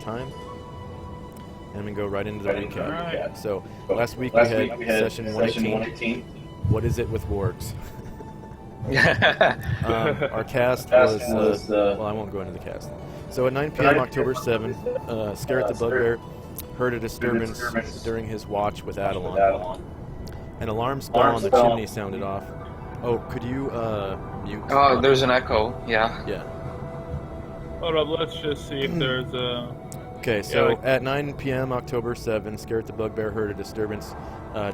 time, and I'm going to go right into the recap. Right. So, last week we had session 118. What is it with wargs? Our cast was, well, I won't go into the cast. So at 9 p.m. October 7, Scarrett the Bugbear heard a disturbance during his watch with Adalon. An alarm spell on the chimney sounded off. Oh, could you mute? Oh, there's an echo, yeah. Yeah. Hold up, let's just see if there's a... Okay, so at 9 p.m. October 7, Scarrett the Bugbear heard a disturbance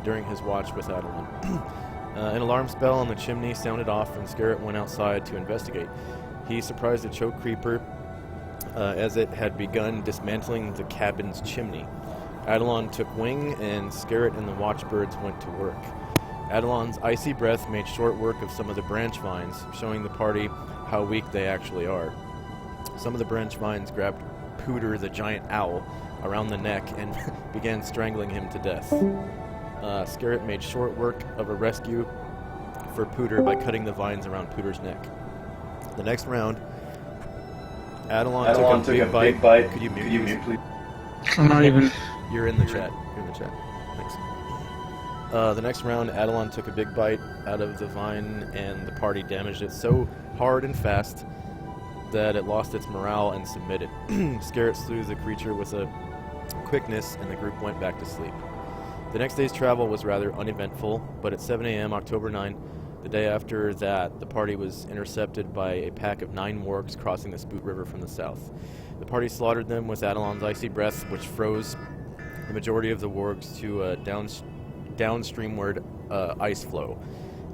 during his watch with Adalon. An alarm spell on the chimney sounded off, and Scarrett went outside to investigate. He surprised a choke creeper as it had begun dismantling the cabin's chimney. Adalon took wing, and Scarrett and the watchbirds went to work. Adalon's icy breath made short work of some of the branch vines, showing the party how weak they actually are. Some of the branch vines grabbed Pooter, the giant owl, around the neck and began strangling him to death. Scarrett made short work of a rescue for Pooter by cutting the vines around Pooter's neck. The next round, Adalon took a big bite. Could you mute, please? I'm not even... You're in the chat. Thanks. The next round, Adalon took a big bite out of the vine, and the party damaged it so hard and fast that it lost its morale and submitted. Scarrett slew the creature with a quickness, and the group went back to sleep. The next day's travel was rather uneventful, but at 7 a.m. October 9, the day after that, the party was intercepted by a pack of 9 wargs crossing the Spoot River from the south. The party slaughtered them with Adalon's icy breath, which froze the majority of the wargs to a downstreamward ice flow,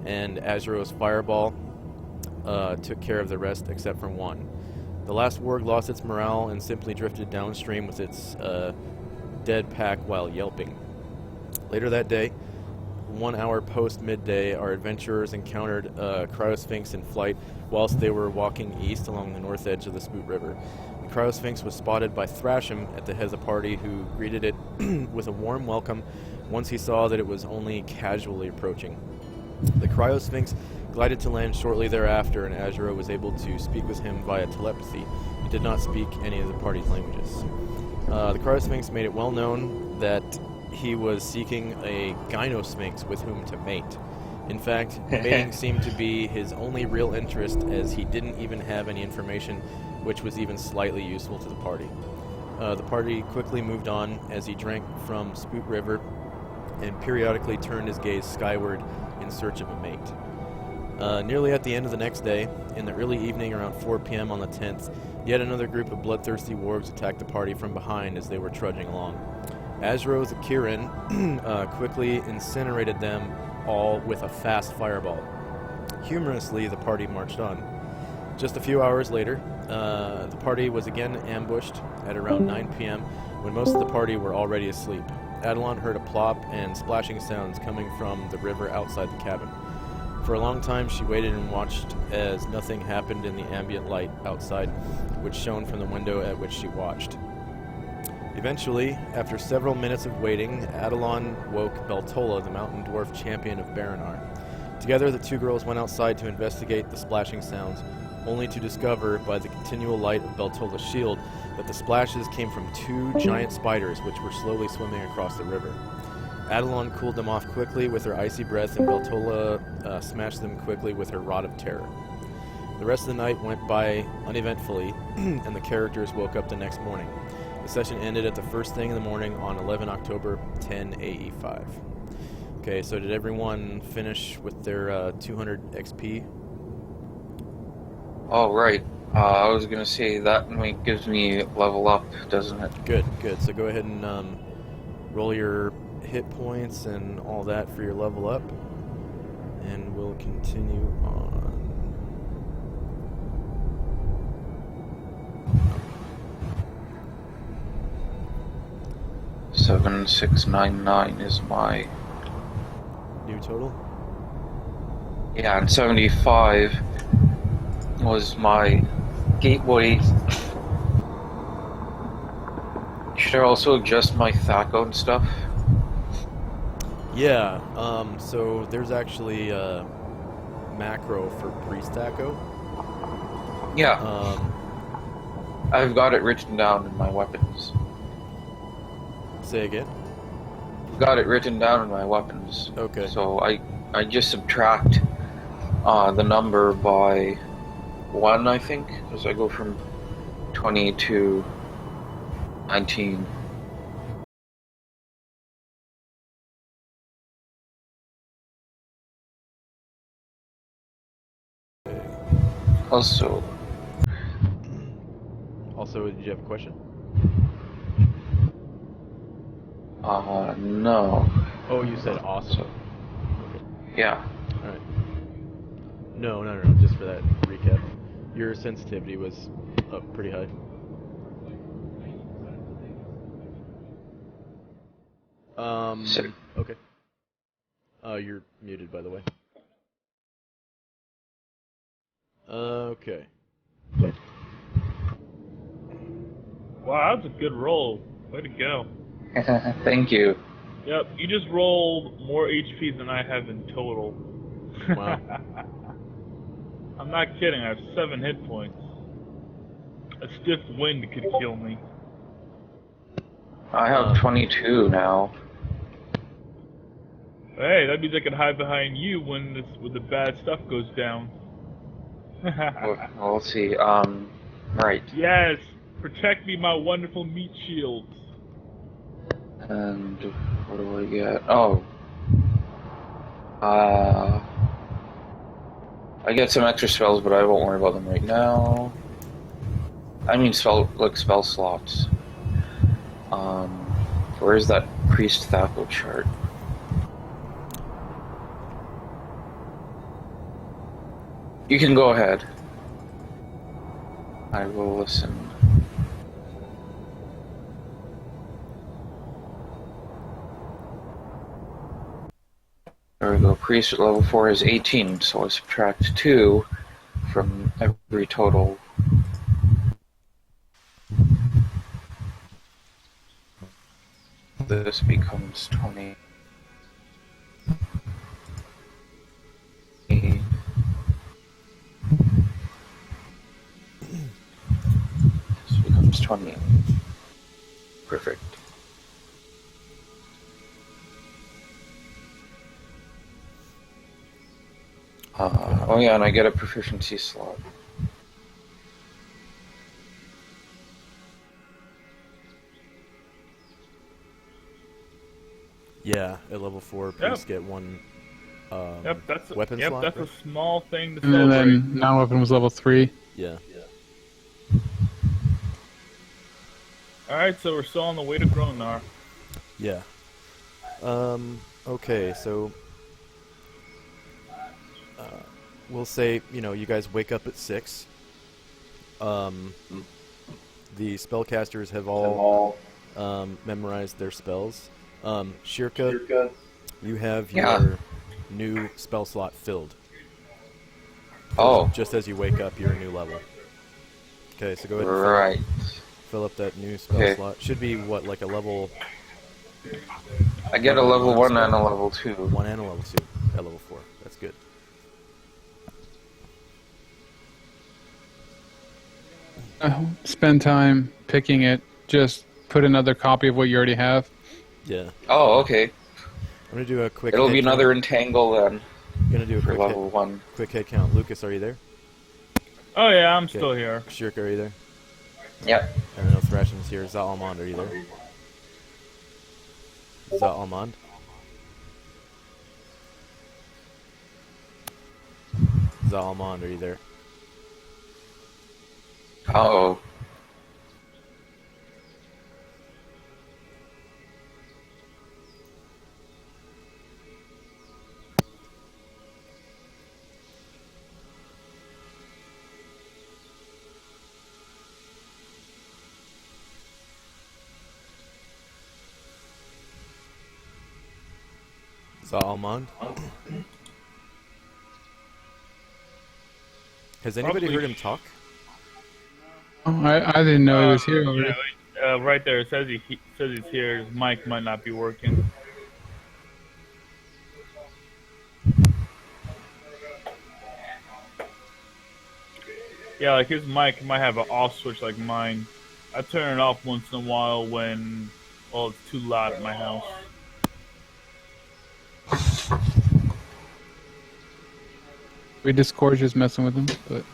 and Azuro's fireball took care of the rest except for one. The last warg lost its morale and simply drifted downstream with its dead pack while yelping. Later that day, 1 hour post-midday, our adventurers encountered Cryosphinx in flight whilst they were walking east along the north edge of the Spoot River. The Cryosphinx was spotted by Thrasham at the head of the party, who greeted it with a warm welcome once he saw that it was only casually approaching. The Cryosphinx glided to land shortly thereafter, and Azuro was able to speak with him via telepathy. He did not speak any of the party's languages. The Cryosphinx made it well known that he was seeking a Gynosphinx with whom to mate. In fact, mating seemed to be his only real interest, as he didn't even have any information which was even slightly useful to the party. The party quickly moved on as he drank from Spoot River and periodically turned his gaze skyward in search of a mate. Nearly at the end of the next day, in the early evening around 4 p.m. on the 10th, yet another group of bloodthirsty wargs attacked the party from behind as they were trudging along. Azro the Kirin quickly incinerated them all with a fast fireball. Humorously, the party marched on. Just a few hours later, the party was again ambushed at around 9 p.m. when most of the party were already asleep. Adalon heard a plop and splashing sounds coming from the river outside the cabin. For a long time, she waited and watched as nothing happened in the ambient light outside, which shone from the window at which she watched. Eventually, after several minutes of waiting, Adalon woke Beltola, the mountain dwarf champion of Baranar. Together, the two girls went outside to investigate the splashing sounds, only to discover, by the continual light of Beltola's shield, that the splashes came from 2 giant spiders which were slowly swimming across the river. Adalon cooled them off quickly with her icy breath, and Beltola smashed them quickly with her Rod of Terror. The rest of the night went by uneventfully, and the characters woke up the next morning. The session ended at the first thing in the morning on 11 October, 10 AE5. Okay, so did everyone finish with their 200 XP? Oh, right. I was gonna say that gives me level up, doesn't it? Good. So go ahead and roll your hit points and all that for your level up, and we'll continue on. 7699 is my... New total? Yeah, and 75 was my gateway. Should I also adjust my THACO and stuff? Yeah, so there's actually a macro for Priest THACO. Yeah. I've got it written down in my weapons. Say again? I've got it written down in my weapons. Okay. So I just subtract the number by 1, I think, because I go from 20 to 19. Also, Also, did you have a question? no. Oh, you said awesome. Yeah. Alright. No, just for that recap. Your sensitivity was up pretty high. So, Okay. You're muted, by the way. Okay. Wow, that's a good roll. Way to go. thank you. Yep, you just rolled more HP than I have in total. Wow. I'm not kidding, I have 7 hit points. A stiff wind could kill me. I have 22 now. Hey, that means I can hide behind you when the bad stuff goes down. Well, let's see. Right. Yes, protect me, my wonderful meat shields. And what do I get? Oh. I get some extra spells, but I won't worry about them right now. I mean spell slots. Where's that priest Thaco chart? You can go ahead. I will listen. There we go. Priest at level 4 is 18, so I subtract 2 from every total. This becomes 20. This becomes 20. Perfect. Oh yeah, and I get a proficiency slot. Yeah, at level 4, priests get one weapon slot. That's right? a small thing to And celebrate. then non-weapon was level 3. Yeah. Alright, so we're still on the way to Gronar. Yeah. Okay, so we'll say, you guys wake up at 6. The spellcasters have all memorized their spells. Shirka, you have your new spell slot filled. Oh. Just as you wake up, you're a new level. Okay, so go ahead and Right. fill up that new spell slot. Should be, what, like a level... I get a level 1 and a level 2. 1 and a level 2 at level 4. That's good. Spend time picking it. Just put another copy of what you already have. Yeah. Oh, okay. I'm going to do a quick It'll head be another count. entangle then. I'm going to do a for level 1. quick head count. Lucas, are you there? Oh yeah, I'm still here. Shirk, are you there? Yep. And then Thrashin's here. Zalmond, are you there? Zalmond? Zalmond, are you there? Uh-oh. Zalmond? Has anybody heard him talk? Oh, I didn't know he was here already. Yeah, right there. It says he says he's here. His mic might not be working. Yeah, like his mic might have an off switch like mine. I turn it off once in a while when, well, it's too loud at my house. We Discord just messing with him, but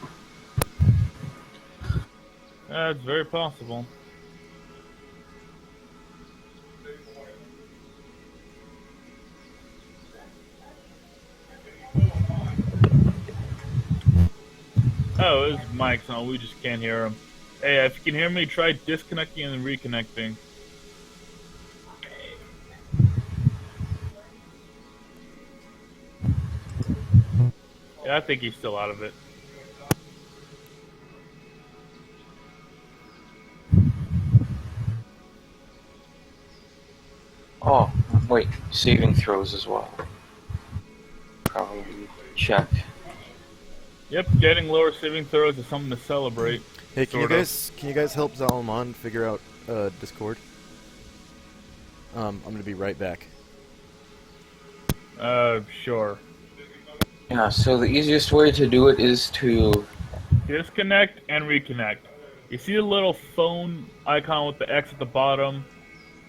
It's very possible. Oh, his mic's on. We just can't hear him. Hey, if you can hear me, try disconnecting and then reconnecting. Yeah, I think he's still out of it. Oh, wait, saving throws as well. Probably check. Yep, getting lower saving throws is something to celebrate. Hey, can you Sort of. guys help Zalman figure out Discord? I'm gonna be right back. Sure. Yeah, so the easiest way to do it is to... Disconnect and reconnect. You see the little phone icon with the X at the bottom?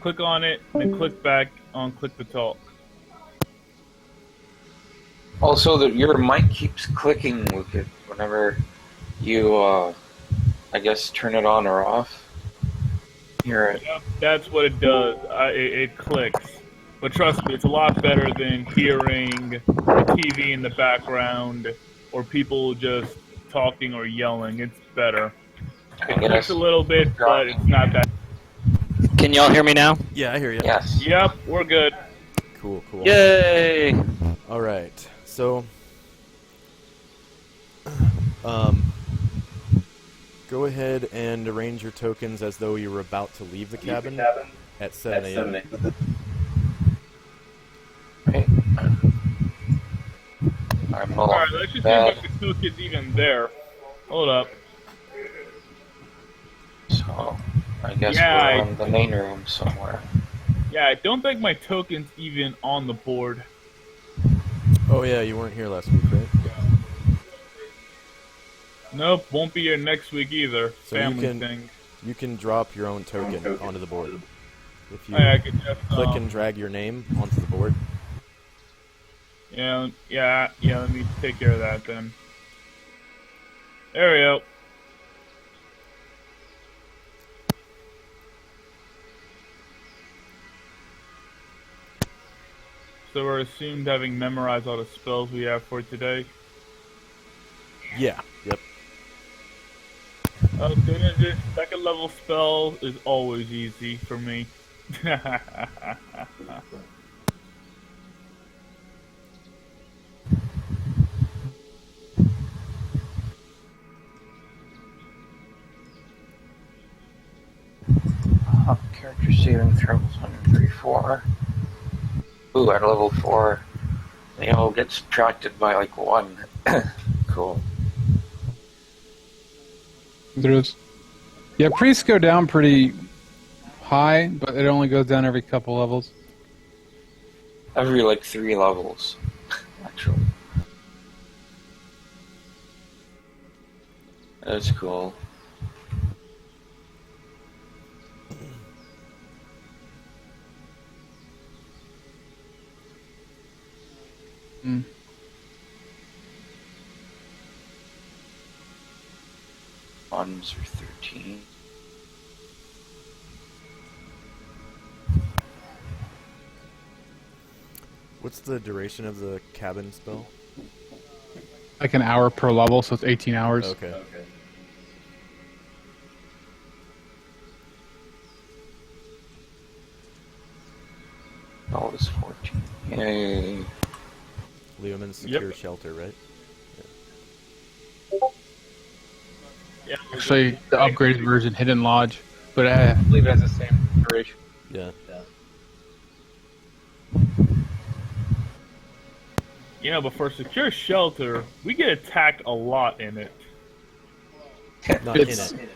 Click on it, and click back on click to talk. Also, your mic keeps clicking with it whenever you, I guess, turn it on or off. Hear it. Yep, that's what it does. It clicks. But trust me, it's a lot better than hearing the TV in the background or people just talking or yelling. It's better. It clicks a little bit, but it's not that. Can y'all hear me now? Yeah, I hear you. Yes. Yep, we're good. Cool, cool. Yay! All right. So, go ahead and arrange your tokens as though you were about to leave the cabin at 7 a.m. Right. I'm Alright, let's just see if the token's even there. Hold up. So, I guess Yeah, we're in the main room somewhere. Yeah, I don't think my token's even on the board. Oh yeah, you weren't here last week, right? Nope, won't be here next week either. So Family thing. you can drop your own token onto the board. If you I could just, click and drag your name onto the board. Yeah, let me take care of that then. There we go. So we're assumed having memorized all the spells we have for today. Yeah. Yep. Okay, this second level spell is always easy for me. Character saving throws 134. Ooh, at level 4, they all get subtracted by like 1. Cool. throws. Yeah, priests go down pretty high, but it only goes down every couple levels. Every like 3 levels, actually. That's cool. Mm. Bottoms are 13. What's the duration of the cabin spell? Like an hour per level, so it's 18 hours. Okay. That was 14. Yay. Leoman's secure Yep. shelter, right? Yeah, Actually, the upgraded version, Hidden Lodge, but I believe it has the same duration. Yeah. you know, but for secure shelter, we get attacked a lot in it. Not It's- in it,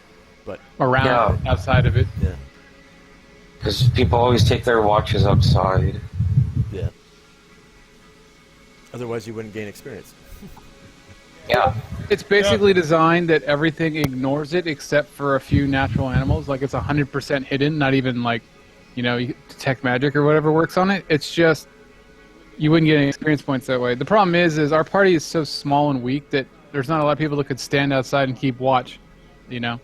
but Around, outside of it. yeah. Because people always take their watches outside. Yeah. Otherwise, you wouldn't gain experience. Yeah. It's basically designed that everything ignores it except for a few natural animals. Like it's 100% hidden, not even like, you detect magic or whatever works on it. It's just you wouldn't get any experience points that way. The problem is our party is so small and weak that there's not a lot of people that could stand outside and keep watch. You know,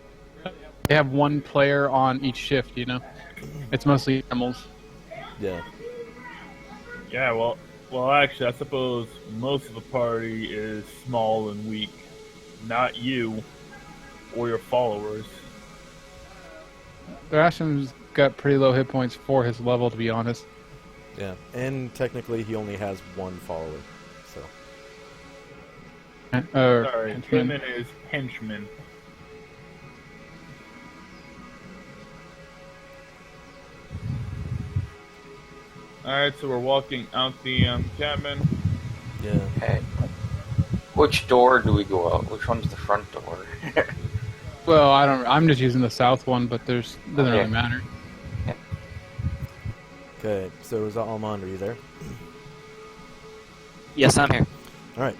they have one player on each shift. It's mostly animals. Yeah. Yeah, well, actually, I suppose most of the party is small and weak. Not you or your followers. Rasham's got pretty low hit points for his level, to be honest. Yeah. And technically, he only has one follower. So. Sorry, henchman. him and his henchmen. Alright, so we're walking out the cabin. Yeah. Okay. Which door do we go out? Which one's the front door? Well, I'm just using the south one, but doesn't really matter. Okay. So Almond, are you there? Yes, I'm here. All right.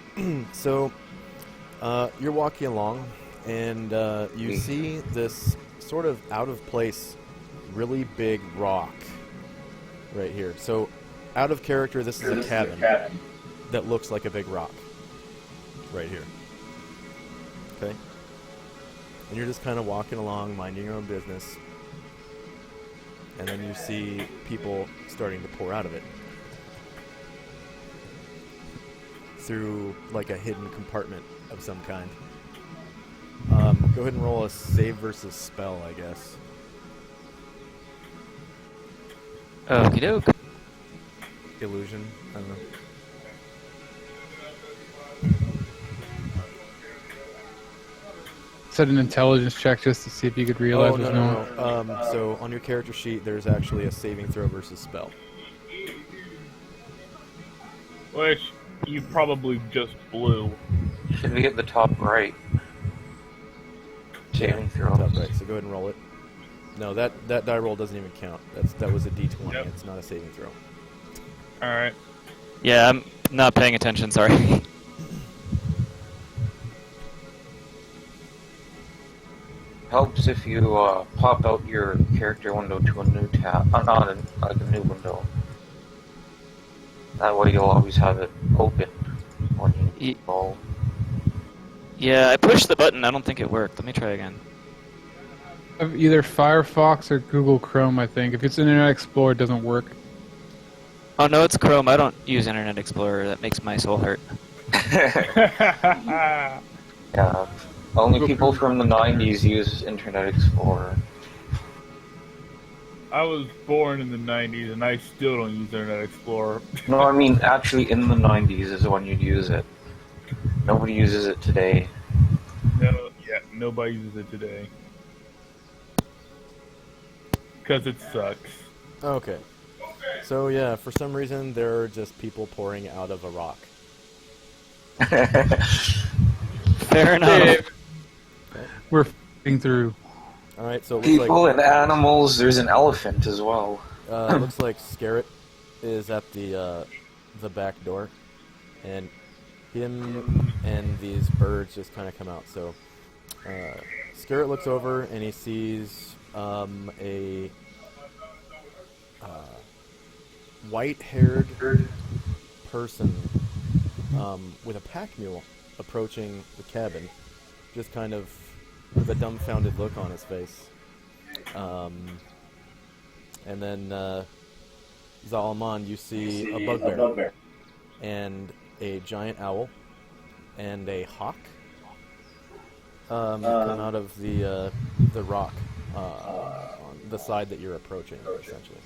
So you're walking along, and you see this sort of out of place, really big rock right here. So out of character, this is a cabin that looks like a big rock right here. Okay. And you're just kind of walking along, minding your own business, and then you see people starting to pour out of it through like a hidden compartment of some kind. Go ahead and roll a save versus spell, I guess. Okie doke. Illusion, I don't know. Set an intelligence check just to see if you could realize what's going on. No. So on your character sheet, there's actually a saving throw versus spell. Which you probably just blew. Should be at the top right. Saving throws. Top right. So go ahead and roll it. No, that die roll doesn't even count. That was a D20. Yep. It's not a saving throw. Alright. Yeah, I'm not paying attention, sorry. Helps if you pop out your character window to a new tab, not a new window. That way you'll always have it open when you roll. Yeah, I pushed the button. I don't think it worked. Let me try again. Either Firefox or Google Chrome, I think. If it's Internet Explorer, it doesn't work. Oh, no, it's Chrome. I don't use Internet Explorer. That makes my soul hurt. Yeah. Only people from the 90s use Internet Explorer. I was born in the 90s and I still don't use Internet Explorer. No, I mean actually in the 90s is when you'd use it. Nobody uses it today. Nobody uses it today. Because it sucks. Okay. So yeah, for some reason there are just people pouring out of a rock. Fair enough. We're f***ing through. All right. So it looks People and animals. There's an elephant as well. it looks like Scarrett is at the back door, and him and these birds just kind of come out. So Scarrett looks over and he sees a white-haired person with a pack mule approaching the cabin, just kind of with a dumbfounded look on his face. And then Zalaman, you see a bugbear and a giant owl and a hawk come out of the rock on the side that you're approaching, essentially.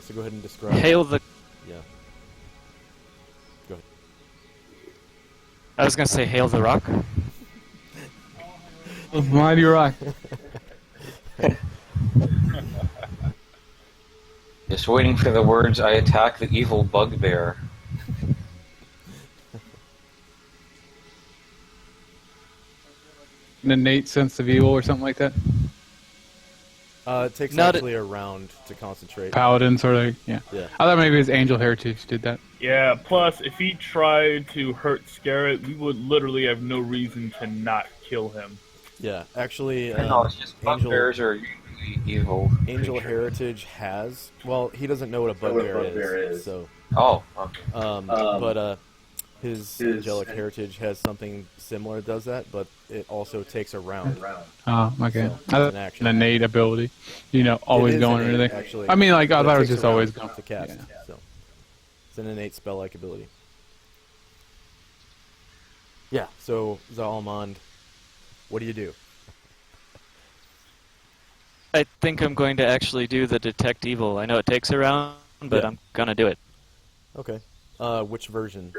So go ahead and describe. Hail the... Yeah. Go ahead. I was going to say hail the rock. Mighty rock. Just waiting for the words, I attack the evil bugbear. An innate sense of evil or something like that. It takes Not actually a round to concentrate. Paladin sort of, yeah. Yeah. I thought maybe his Angel Heritage did that. Yeah, plus, if he tried to hurt Scarrett, we would literally have no reason to not kill him. Yeah, actually, No, it's just bugbears are usually evil. Angel creatures. Heritage has. Well, he doesn't know what a bugbear is, so. Oh, okay. But his angelic heritage has something similar that does that, but it also takes a round. Oh, okay. So, That's an action. an innate ability. You know, always It is going or innate, anything. actually, I mean, like, I but thought it was takes just a round always going. to cast. Yeah. So it's an innate spell-like ability. Yeah. So Zalmond, what do you do? I think I'm going to actually do the detect evil. I know it takes a round, but Yeah. I'm gonna do it. Okay. Which version?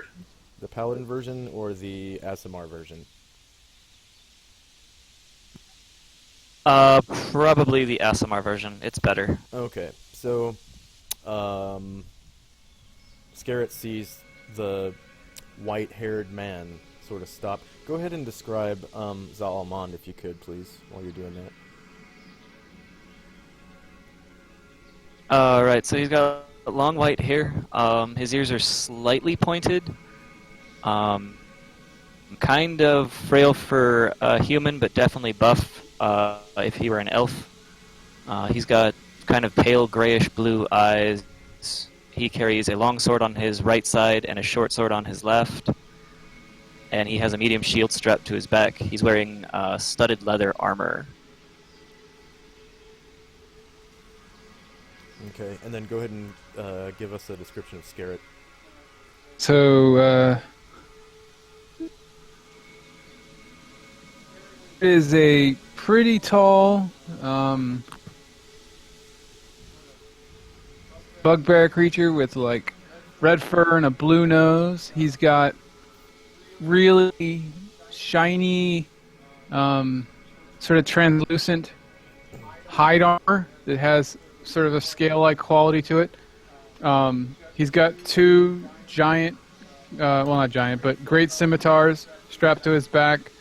The Paladin version or the Asimar version? Probably the ASMR version. It's better. Okay. So, Scarrett sees the white-haired man sort of stop. Go ahead and describe Zalmond, if you could, please, while you're doing that. Right, so he's got long white hair. His ears are slightly pointed. Kind of frail for a human, but definitely buff if he were an elf. He's got kind of pale grayish blue eyes. He carries a long sword on his right side and a short sword on his left. And he has a medium shield strapped to his back. He's wearing studded leather armor. Okay, and then go ahead and give us a description of Scarrett. So, is a pretty tall bugbear creature with like red fur and a blue nose. He's got really shiny, sort of translucent hide armor that has sort of a scale-like quality to it. He's got two giant, well, not giant, but great scimitars strapped to his back,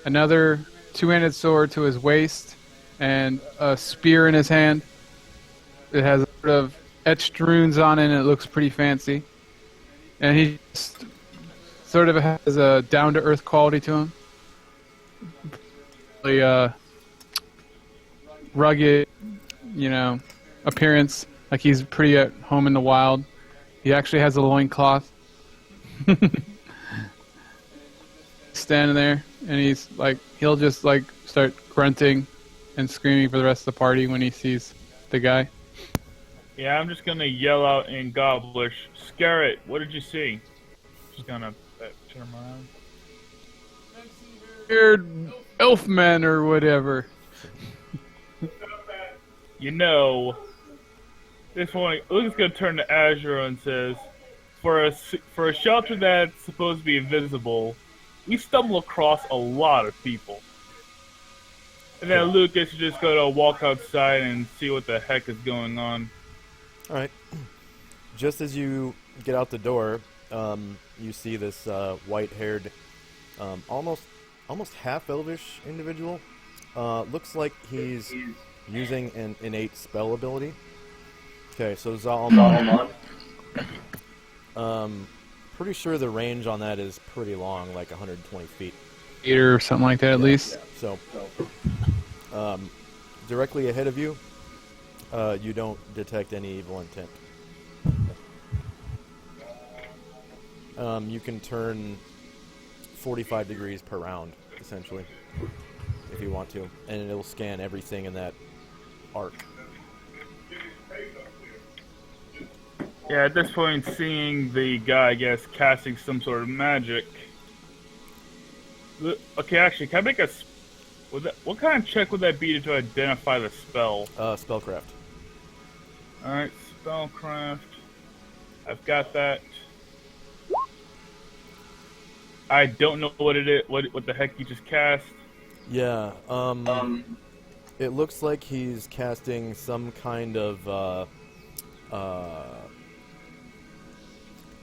another two-handed sword to his waist, and a spear in his hand. It has sort of etched runes on it, and it looks pretty fancy. And he just sort of has a down-to-earth quality to him. Really, rugged, you know, appearance, like he's pretty at home in the wild. He actually has a loincloth. Standing there, and he's like, he'll just like start grunting and screaming for the rest of the party when he sees the guy. Yeah, I'm just gonna yell out in Gobblish, Scarrett, what did you see? Just gonna turn him around. Weird elf man or whatever. You know, this one, Luke's gonna turn to Azure and says, for a shelter that's supposed to be invisible, we stumble across a lot of people. And then Lucas is just gonna walk outside and see what the heck is going on. All right. Just as you get out the door, you see this white-haired, almost half-elvish individual. Looks like he's using an innate spell ability. Okay, so Zalmond. Pretty sure the range on that is pretty long, like 120 feet. Or something like that, at least. So, directly ahead of you, you don't detect any evil intent. You can turn 45 degrees per round, essentially, if you want to, and it'll scan everything in that arc. Yeah, at this point, seeing the guy, I guess, casting some sort of magic. Okay, actually, can I make a... What kind of check would that be to identify the spell? Spellcraft. Alright, spellcraft. I've got that. I don't know what it is. What the heck you just cast? Yeah. It looks like he's casting some kind of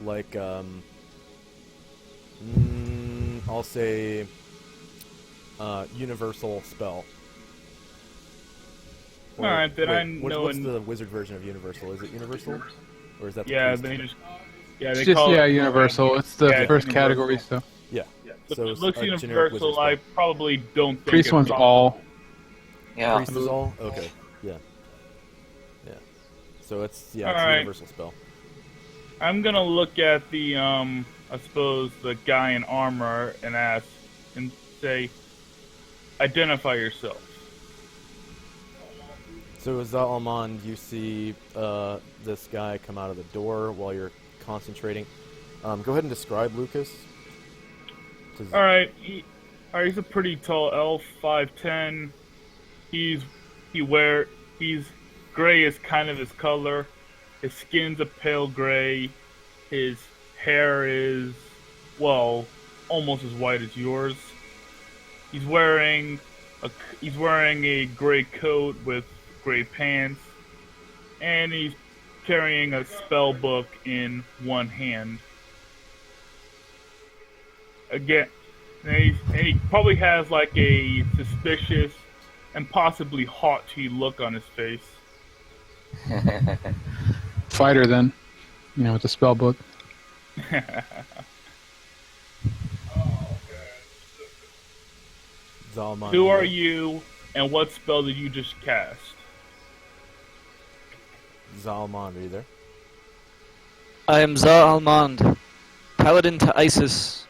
like I'll say universal spell. Or, Alright, then I wait, know what's in- the wizard version of universal? Is it universal? Or is that the Yeah, priest? they just yeah It's they just call it universal. It's the Yeah, it's first universal. category, so Yeah. So So it looks a generic universal. wizard I spell. probably don't think priest it's one's wrong. all. Yeah. Priest is all? Okay. Yeah. Yeah. So it's it's a Alright. universal spell. I'm gonna look at the I suppose the guy in armor and ask and say, identify yourself. So as Almond, you see this guy come out of the door while you're concentrating. Go ahead and describe Lucas. Alright, he's a pretty tall elf, 5'10". He's gray is kind of his color. His skin's a pale gray. His hair is, well, almost as white as yours. He's wearing a gray coat with gray pants, and he's carrying a spell book in one hand. Again, and he probably has like a suspicious and possibly haughty look on his face. Fighter then, with the spell book. Zalmond, Who are you, and what spell did you just cast? Zalmond, are you there? I am Za-Almond, paladin to Isis,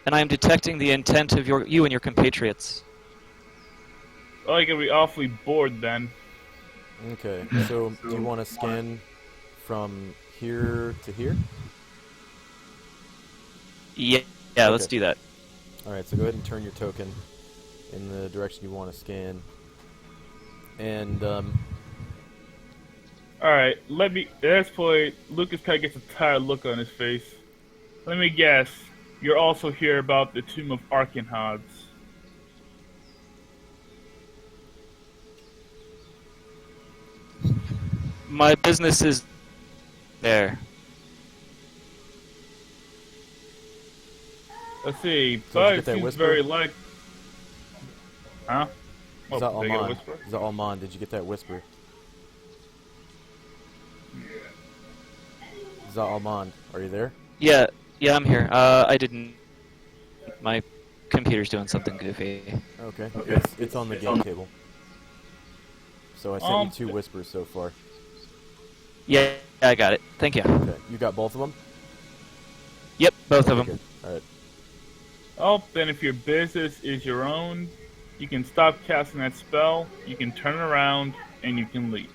and I am detecting the intent of you and your compatriots. Well, I could be awfully bored then. Okay, so do you want to scan from here to here? Yeah, let's Okay. do that. Alright, so go ahead and turn your token in the direction you want to scan. And, Alright, at this point, Lucas kind of gets a tired look on his face. Let me guess, you're also here about the Tomb of Archenhods. My business is there. Let's see, So did you but get it that seems whisper? very like... Huh? Oh, did I get a Zalmond, whisper? Zalmond, did you get that whisper? Zalmond, are you there? Yeah, I'm here. I didn't. My computer's doing something goofy. Okay, it's on the game table. So I sent you 2 whispers so far. Yeah, I got it. Thank you. Okay, you got both of them? Yep, both of them. Alright. Oh, then if your business is your own, you can stop casting that spell, you can turn around, and you can leave.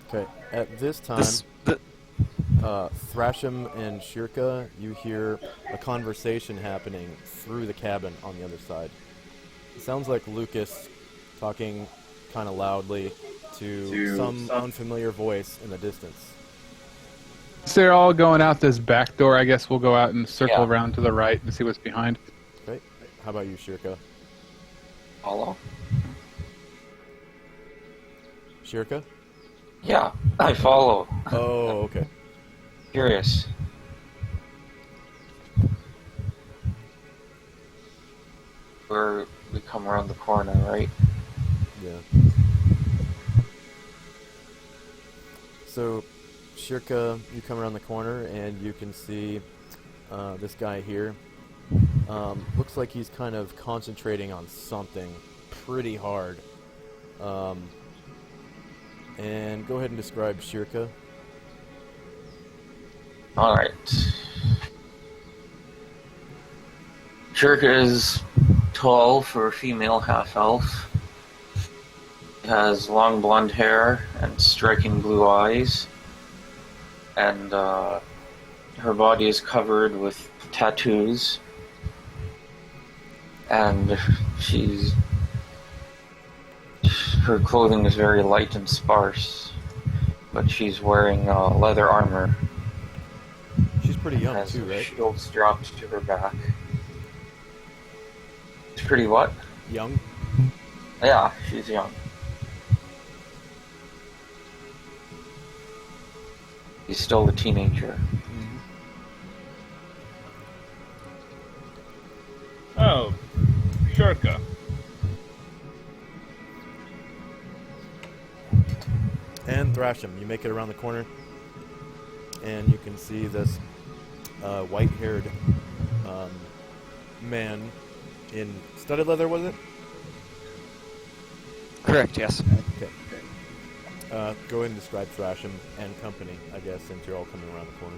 Okay, at this time, Thrasham and Shirka, you hear a conversation happening through the cabin on the other side. It sounds like Lucas talking kind of loudly to some unfamiliar voice in the distance. So they're all going out this back door. I guess we'll go out and circle Yeah. around to the right and see what's behind. Okay, how about you, Shirka? Follow? Shirka? Yeah, I follow. Oh, okay. Curious. We come around the corner, right? Yeah. So, Shirka, you come around the corner and you can see this guy here. Looks like he's kind of concentrating on something pretty hard. And go ahead and describe Shirka. Alright. Shirka is tall for a female half-elf. Has long blonde hair and striking blue eyes. And her body is covered with tattoos. And her clothing is very light and sparse. But she's wearing leather armor. She's pretty young Has too, her right? shield strapped to her back. It's pretty what? Young? Yeah, she's young. He's still a teenager. Shurka. And Thrasham, you make it around the corner, and you can see this white-haired man in studded leather, was it? Correct, yes. Okay. Go ahead and describe Thrasham and company, I guess, since you're all coming around the corner.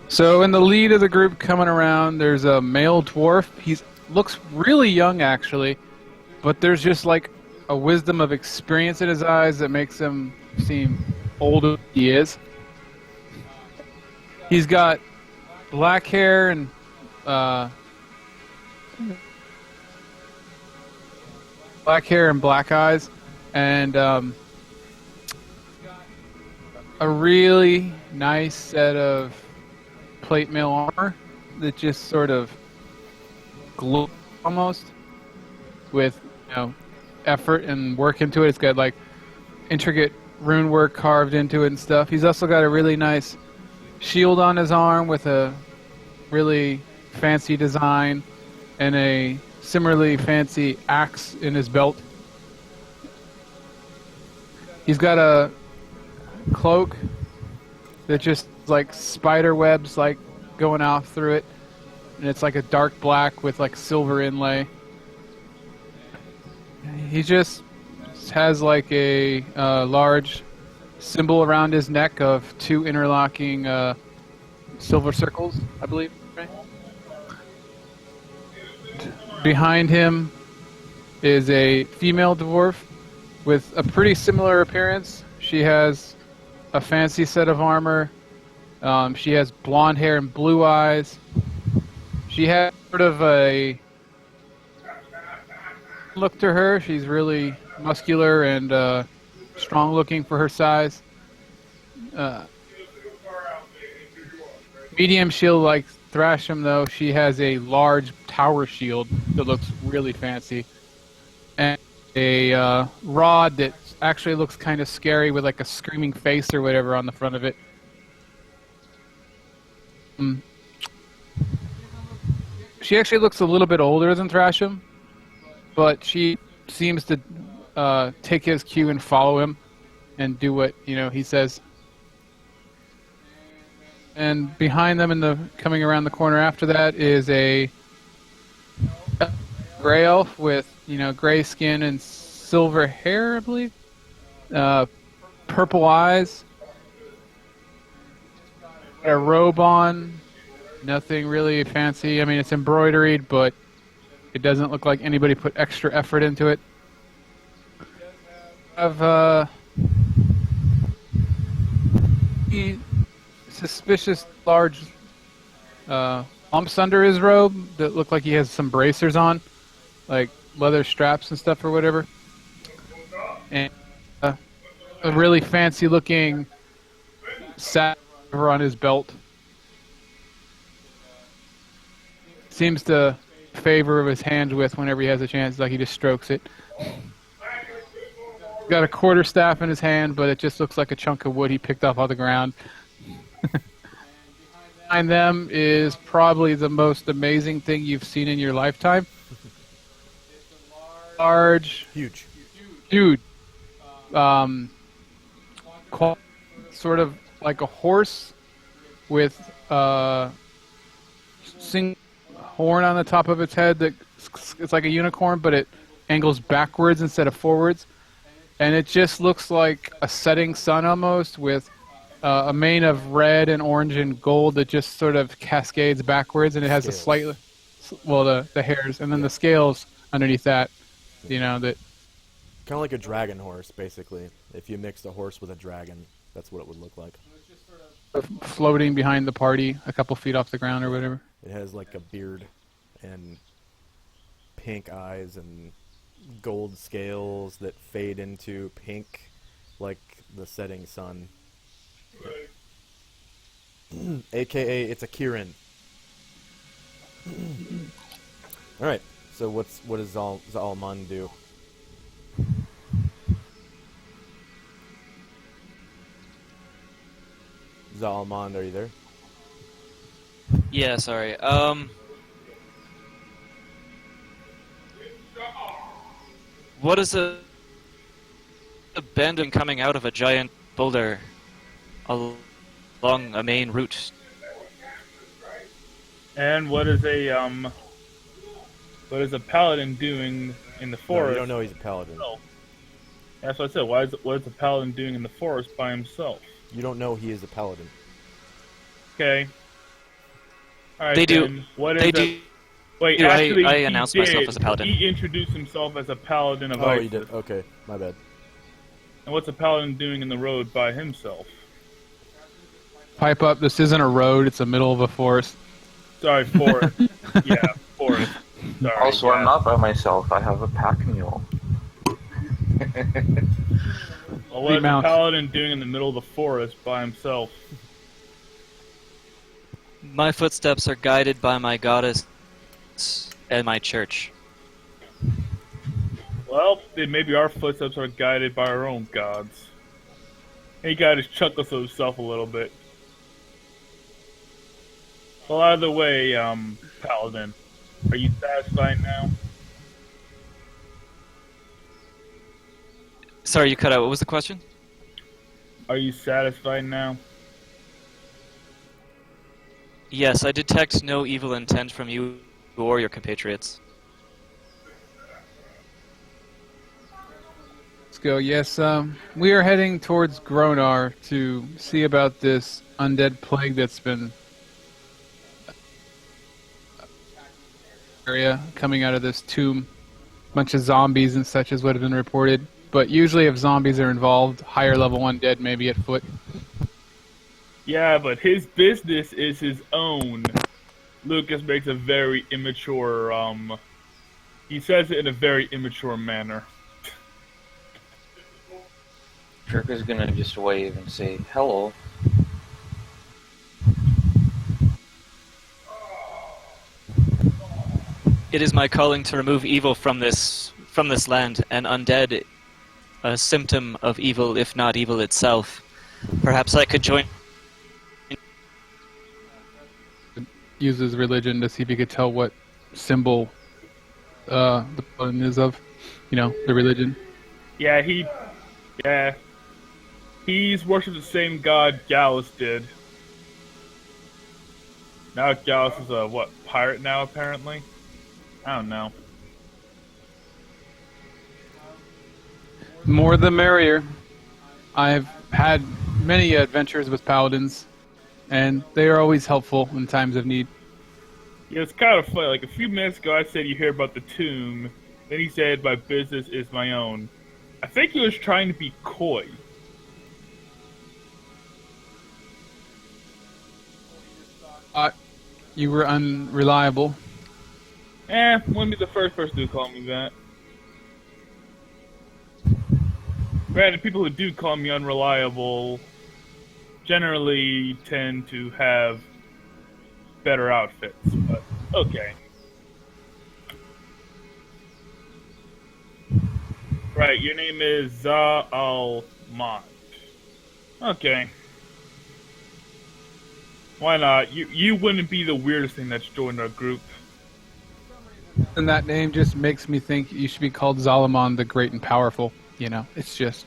So in the lead of the group coming around, there's a male dwarf. He looks really young, actually, but there's just like a wisdom of experience in his eyes that makes him seem older than he is. He's got black hair and black eyes, and a really nice set of plate mail armor that just sort of glows almost with, effort and work into it. It's got like intricate rune work carved into it and stuff. He's also got a really nice shield on his arm with a really fancy design and a similarly fancy axe in his belt. He's got a cloak that just like spider webs like going off through it, and it's like a dark black with like silver inlay. He just has like a large symbol around his neck of two interlocking silver circles, I believe. Right? Behind him is a female dwarf with a pretty similar appearance. She has a fancy set of armor. She has blonde hair and blue eyes. She has sort of a look to her. She's really muscular and strong looking for her size. Medium shield like Thrasham, though. She has a large tower shield that looks really fancy. And a rod that actually looks kind of scary with like a screaming face or whatever on the front of it. She actually looks a little bit older than Thrasham, but she seems to take his cue and follow him and do what he says. And behind them, coming around the corner after that, is a gray elf with gray skin and silver hair, I believe. Purple eyes. A robe on. Nothing really fancy. I mean, it's embroidered, but it doesn't look like anybody put extra effort into it. Have suspicious large lumps under his robe that look like he has some bracers on, like leather straps and stuff or whatever. And a really fancy looking sash on his belt. Seems to favor of his hands with whenever he has a chance, like he just strokes it. Got a quarterstaff in his hand, but it just looks like a chunk of wood he picked off the ground. Behind them is probably the most amazing thing you've seen in your lifetime. Large, Huge. dude, sort of like a horse with single horn on the top of its head that it's like a unicorn, but it angles backwards instead of forwards, and it just looks like a setting sun almost, with a mane of red and orange and gold that just sort of cascades backwards, and it has a slightly, the hairs, and then the scales underneath that, that Kind of like a dragon horse, basically. If you mixed a horse with a dragon, that's what it would look like. floating behind the party a couple feet off the ground or whatever. It has like a beard and pink eyes and gold scales that fade into pink like the setting sun. AKA, it's a Kirin. Alright, so what does Zalman do? Zalman, are you there? What is a bend coming out of a giant boulder along a main route? And what is a paladin doing in the No, forest? you don't know he's a paladin. No. That's what I said. What is the paladin doing in the forest by himself? You don't know he is a paladin. Okay. All right. They do. Then. What is They a- do. Wait, I actually, he announced myself did. as a paladin. He introduced himself as a paladin of Oh, Isis. you did. Okay, my bad. And what's a paladin doing in the road by himself? Pipe up. This isn't a road. It's the middle of a forest. Sorry, forest. Yeah, forest. Sorry. Also, yeah. I'm not by myself. I have a pack mule. Well, what is a Remount. paladin doing in the middle of the forest by himself? My footsteps are guided by my goddess and my church. Well, then maybe our footsteps are guided by our own gods. He got his chuckles to himself a little bit. Well, either way, Paladin, are you satisfied now? Sorry, you cut out. What was the question? Are you satisfied now? Yes, I detect no evil intent from you or your compatriots. Let's go. Yes, we are heading towards Gronar to see about this undead plague that's been area coming out of this tomb. Bunch of zombies and such is what have been reported. But usually if zombies are involved, higher level undead may be at foot. Yeah, but his business is his own. Lucas makes a very immature, he says it in a very immature manner. Shirk is gonna just wave and say, hello. It is my calling to remove evil from this land, and undead, a symptom of evil, if not evil itself. Perhaps I could join. Uses religion to see if he could tell what symbol the button is of. You know, the religion. Yeah, he's worshipped the same god Gallus did. Now Gallus is a, pirate now, apparently? I don't know. More the merrier. I've had many adventures with paladins, and they are always helpful in times of need. Yeah, it's kind of funny. Like, a few minutes ago, I said you hear about the tomb. Then he said, my business is my own. I think he was trying to be coy. You were unreliable. Wouldn't be the first person to call me that. Granted, people who do call me unreliable generally tend to have better outfits, but okay. Right, your name is Za-al-Mat. Okay. Why not? You wouldn't be the weirdest thing that's joined our group. And that name just makes me think you should be called Zalaman the Great and Powerful. You know, it's just...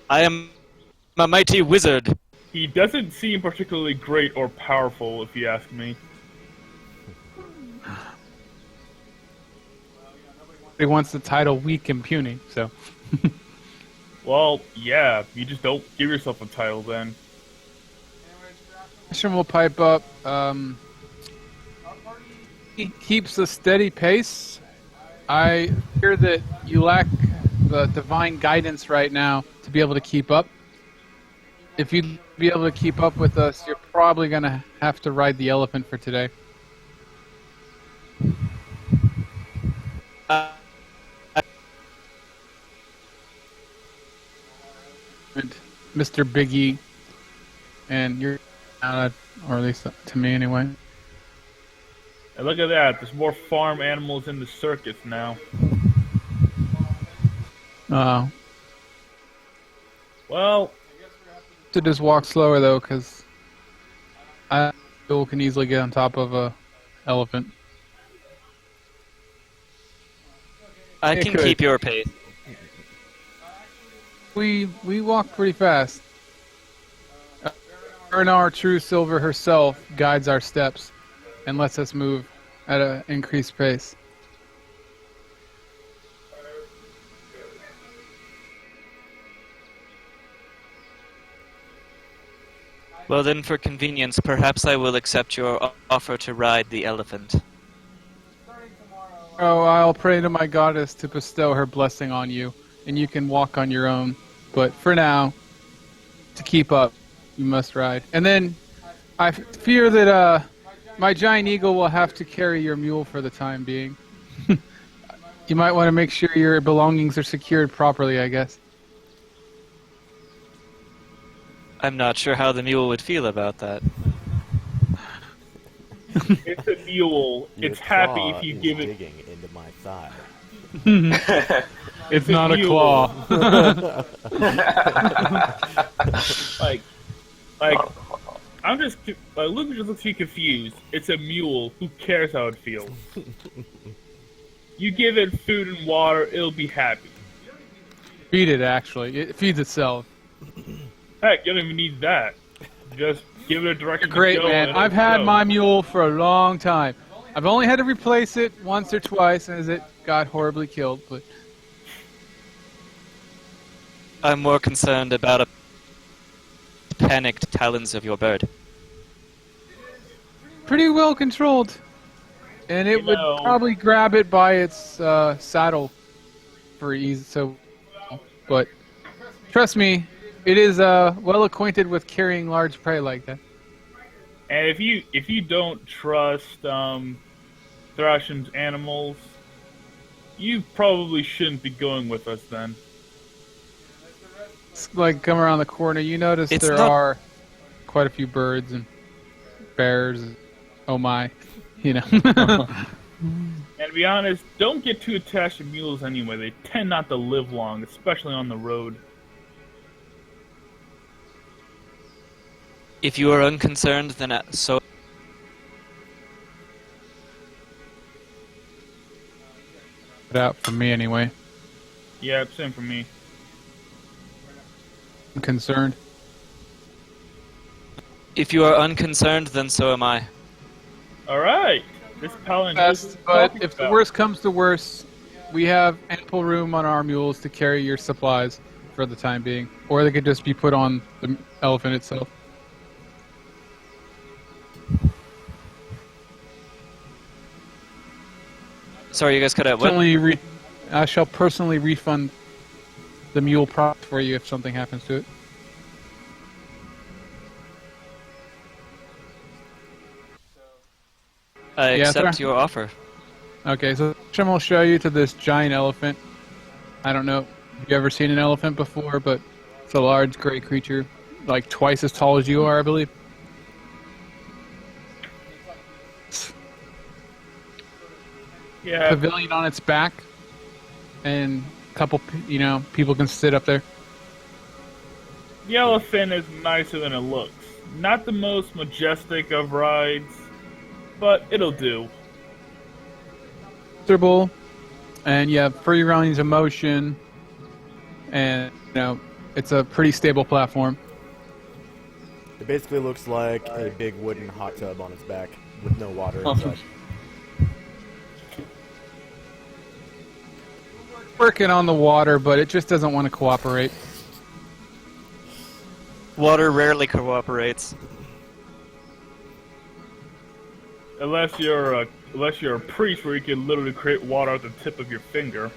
I am a mighty wizard. He doesn't seem particularly great or powerful, if you ask me. He wants the title weak and puny, so... Well, yeah, you just don't give yourself a title then. Ashram will pipe up. He keeps a steady pace. I hear that you lack the divine guidance right now to be able to keep up. If you'd be able to keep up with us, you're probably going to have to ride the elephant for today. And Mr. Biggie, and you're, or at least to me anyway. And look at that, there's more farm animals in the circus now. Well, To just walk slower though, because I can easily get on top of a elephant. I It can could. keep your pace. We walk pretty fast. Ernar True Silver herself guides our steps and lets us move at an increased pace. Well then, for convenience, perhaps I will accept your offer to ride the elephant. Oh, I'll pray to my goddess to bestow her blessing on you, and you can walk on your own. But for now, to keep up, you must ride. And then, I fear that my giant eagle will have to carry your mule for the time being. You might want to make sure your belongings are secured properly, I guess. I'm not sure how the mule would feel about that. It's a mule. Your It's happy claw if you is give it. digging into my thigh. It's a not a mule. claw. Like, I'm just like Luke just looks too confused. It's a mule. Who cares how it feels? You give it food and water, it'll be happy. Feed it, actually. It feeds itself. Heck, you don't even need that. Just give it a direction. Great, to go man. and I've it'll had go. my mule for a long time. I've only had to replace it once or twice as it got horribly killed, but I'm more concerned about a panicked talons of your bird. pretty well controlled. And it You would know- probably grab it by its saddle for ease. So, but trust me, it is well acquainted with carrying large prey like that. And if you don't trust Thrasham's animals, you probably shouldn't be going with us then. It's like come around the corner, you notice It's there not- are quite a few birds and bears. Oh my, you know. And to be honest, don't get too attached to mules anyway. They tend not to live long, especially on the road. If you are unconcerned, then so. Put out for me anyway. Yeah, same for me. I'm concerned. If you are unconcerned, then so am I. All right, this paladin knows what Best, he's but talking if the about. worst comes to worst, we have ample room on our mules to carry your supplies for the time being, or they could just be put on the elephant itself. Sorry, you guys cut out. What? I shall personally refund the mule prop for you if something happens to it. I Yeah, accept sir. your offer. Okay, so Shem will show you to this giant elephant. I don't know if you ever seen an elephant before, but it's a large gray creature, like twice as tall as you are, I believe. Yeah, Pavilion on its back, and a couple, people can sit up there. the elephant is nicer than it looks. Not the most majestic of rides, but it'll do. Comfortable, and you have free range of motion, and it's a pretty stable platform. It basically looks like a big wooden hot tub on its back with no water inside. Working on the water, but it just doesn't want to cooperate. Water rarely cooperates. Unless you're a priest, where you can literally create water at the tip of your finger.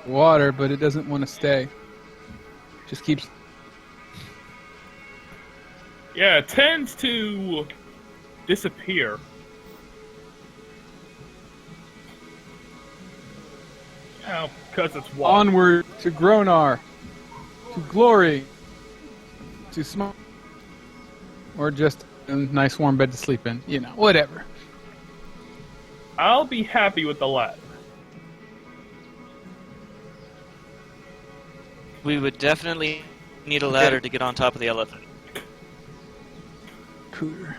Water, but it doesn't want to stay. Just keeps. Yeah, it tends to disappear. Because it's water. Onward to Gronar, to glory, to smoke, or just a nice warm bed to sleep in. Whatever. I'll be happy with the latter. We would definitely need a ladder to get on top of the elephant. Pooter.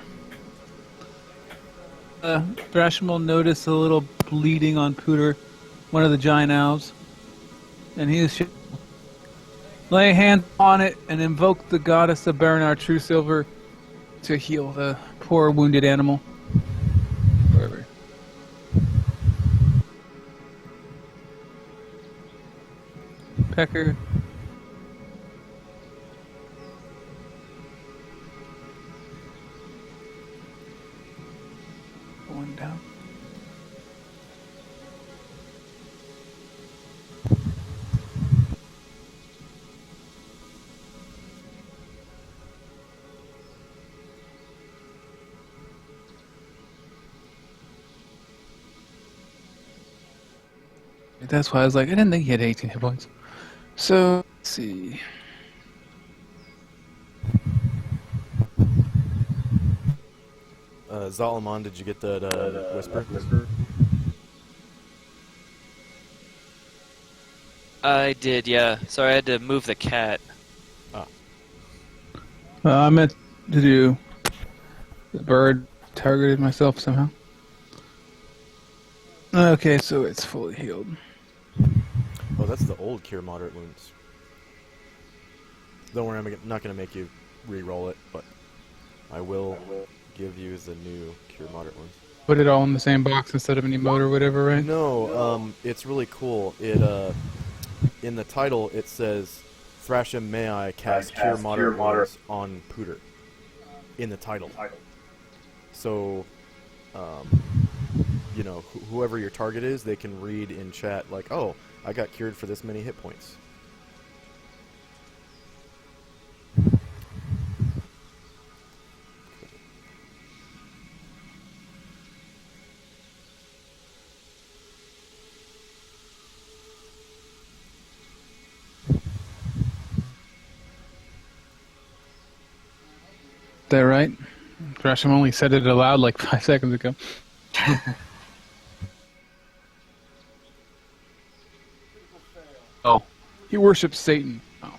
Thrashim will notice a little bleeding on Pooter one of the giant owls, and he is lay hands on it and invoke the goddess of Baranar True Silver to heal the poor wounded animal. Wherever. Pecker. Going down. That's why I was like, I didn't think he had 18 hit points. So, let's see. Zalaman, did you get that whisper? I did, yeah. Sorry, I had to move the cat. I meant to do the bird targeted myself somehow. Okay, so it's fully healed. Oh, that's the old Cure Moderate Wounds. Don't worry, I'm not going to make you re-roll it, but I will give you the new Cure Moderate Wounds. Put it all in the same box instead of an emote or whatever, right? No, it's really cool. It in the title it says Thrashim may I cast Cure Moderate Wounds on Pooter. In the title. So, you know, whoever your target is, they can read in chat like, oh, I got cured for this many hit points. Is that right? Gresham only said it aloud like 5 seconds ago. Oh. He worships Satan. Oh.